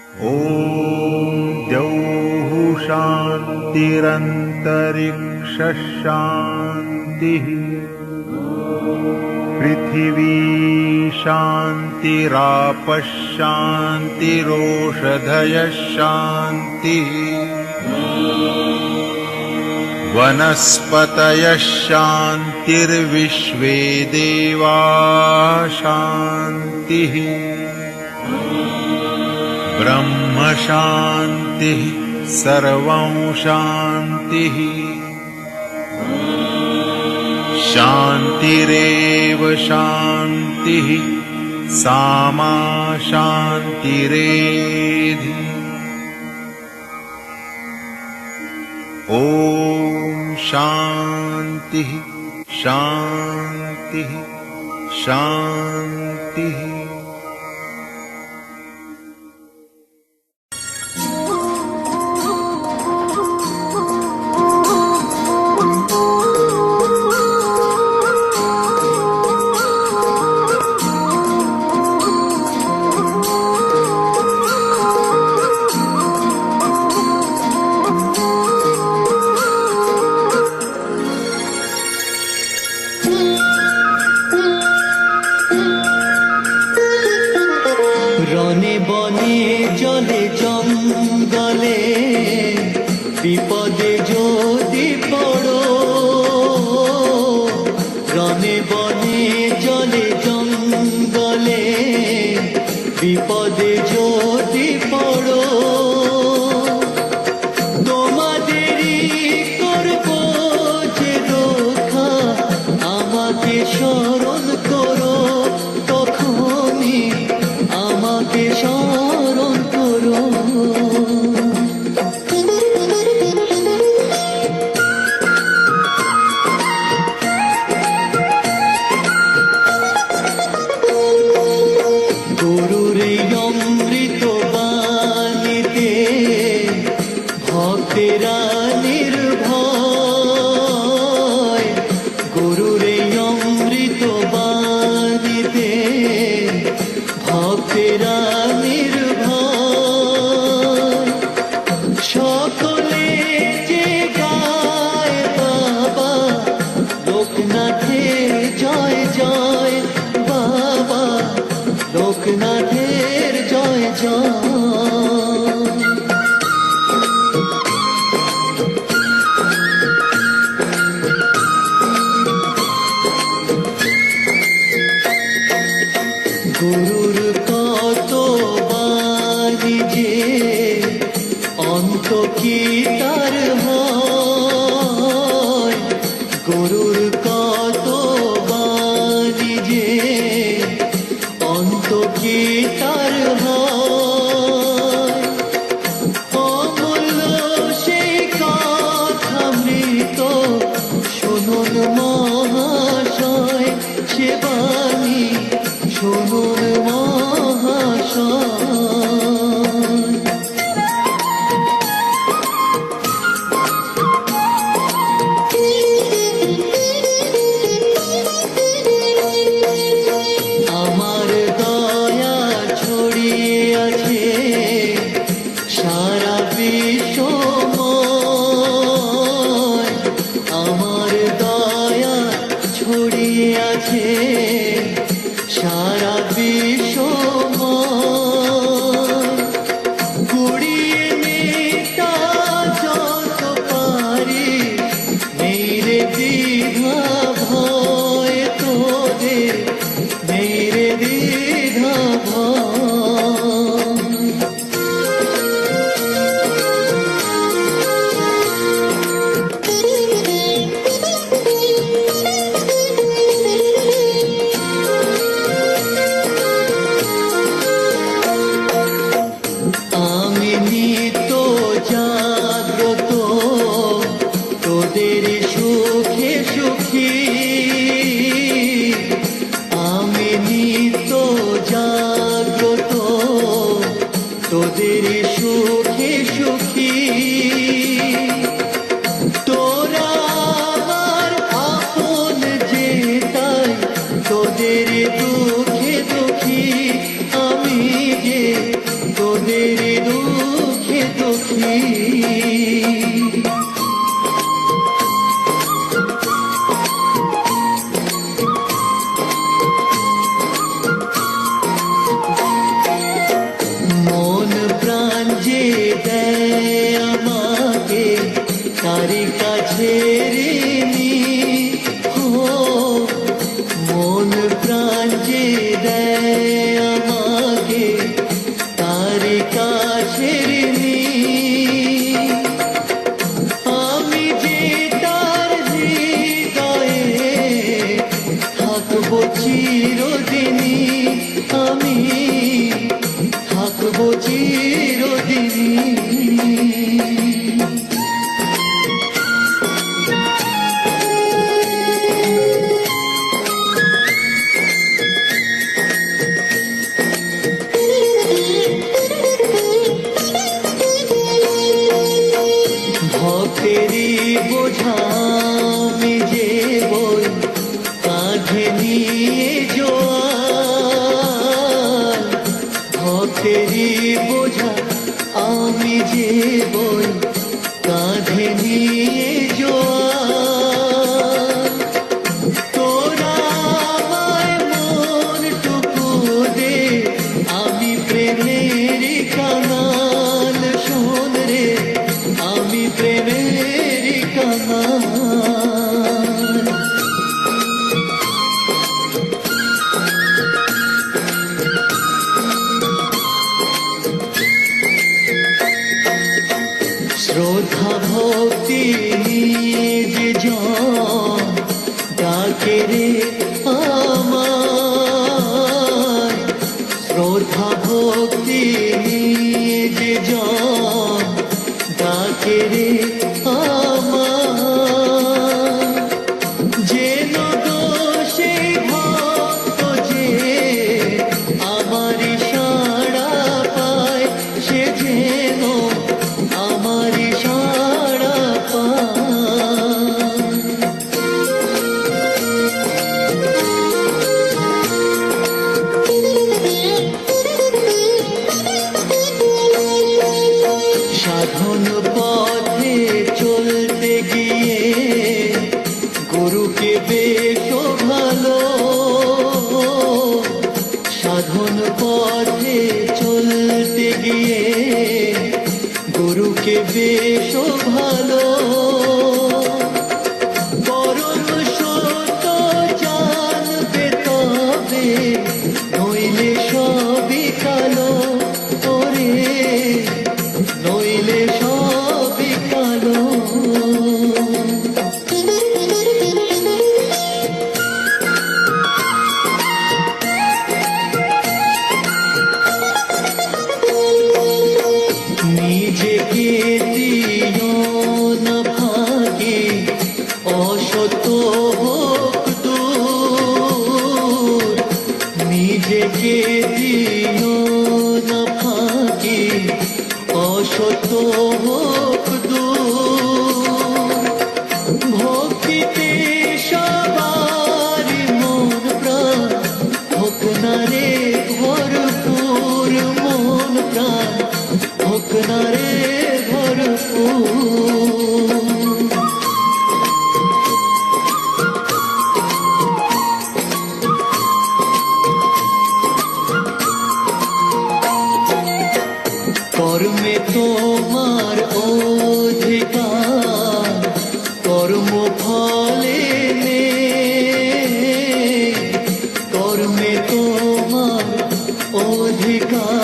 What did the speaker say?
ॐ द्यौः शान्तिरन्तरिक्षशान्तिः पृथिवी शान्तिरापः शान्तिरोषधयः शान्तिः वनस्पतयः शान्तिर्विश्वे देवाः शान्तिः ब्रह्म शान्तिः सर्वं शान्तिः शान्तिरेव शान्तिः सामा शान्तिरेधि। ॐ शान्तिः शान्तिः शान्तिः। রনে বনে জলে জঙ্গলে বিপদে যদি পড়ো, রনে বনে জলে জঙ্গলে বিপদে যদি পড়ো, তোমাদেরই করবো যে রক্ষা, আমাকে স্মরণ করো, তখনই আমাকে স্মরণ করো। গুরুর এই অমৃত বাণীতে ভক্তেরা নির্ভয়, গুরুর এই অমৃত বাণীতে ভক্তেরা নির্ভয়। সকলে যে গায় বাবা লোকনাথের জয় জয়, বাবা লোকনাথের জয় জয়। গুরুর কত বাণী যে অন্ত কি তার হয়, গুরুর কত বাণী যে অন্ত কি তার হয়। অমূল্য সেই কথামৃত শুনুন মহাশয়, সে বাণী শুনুন মহাশয়। আমার দয়া ছড়িয়ে আছে সারা বিশ্বময়, আমার দয়া ছড়িয়ে আছে সারা বিশ্বময়। কুড়িয়ে নেতা যত পারি নেই রে দ্বিধা ভয়, তোদের নেই রে দ্বিধা ভয়। আমি নিত্য জাগ্রত তোদের সুখে সুখী, আমি নিত্য জাগ্রত তোদের সুখে সুখী। তোরা আমার আপন যে তাই তোদের দুঃখে দুঃখী, আমি যে তোদের দুঃখে দুঃখী। মন প্রাণ যে দেয় আমাকে তারি কাছে ঋণী। মন প্রাণ যে দেয় আমাকে তারি কাছে ঋণী। আমি যে তার হৃদয়ে থাকবো চিরদিনই, আমি থাকবো চিরদিনই। ভক্তেরই বোঝা আমি যে বই কাঁধে নিয়ে জোয়ার। ভক্তেরই বোঝা আমি যে বই কাঁধে নিয়ে জোয়ার। তোরা আমায় মনটুকু দে, আমি প্রেমের কানাল শোন রে, আমি প্রেমের কানাল। শ্রদ্ধা ভক্তি নিজ জন ডাকে রে আমার। শ্রদ্ধা ভক্তি নিজ জন ডাকে রে আমার। যেন দোষে ভক্ত যে আমারি সাড়া পায়, সে যেন আমারি সাড়া পায়। সাধন পথে চলতে গিয়ে গুরুকে বেশ ভালো। সাধন পথে চলতে গিয়ে গুরুকে বেশ ভালো। পরম সত্য জানবে তবে, নইলে সবই কালো ওরে, নইলে সবই কালো। নিজেকে দিও না ভাগে, অসত্য হোক দূর। নিজেকে দিও না ভাগে, অসত্য হোক দূর। ভক্তিতে সবার মন প্রাণ হোক না রে ভরপুর, মন প্রাণ হোক না রে ভরপুর। কর্মে তোমার অধিকার, কর্ম ফলে নেই। কর্মে তোমার অধিকার,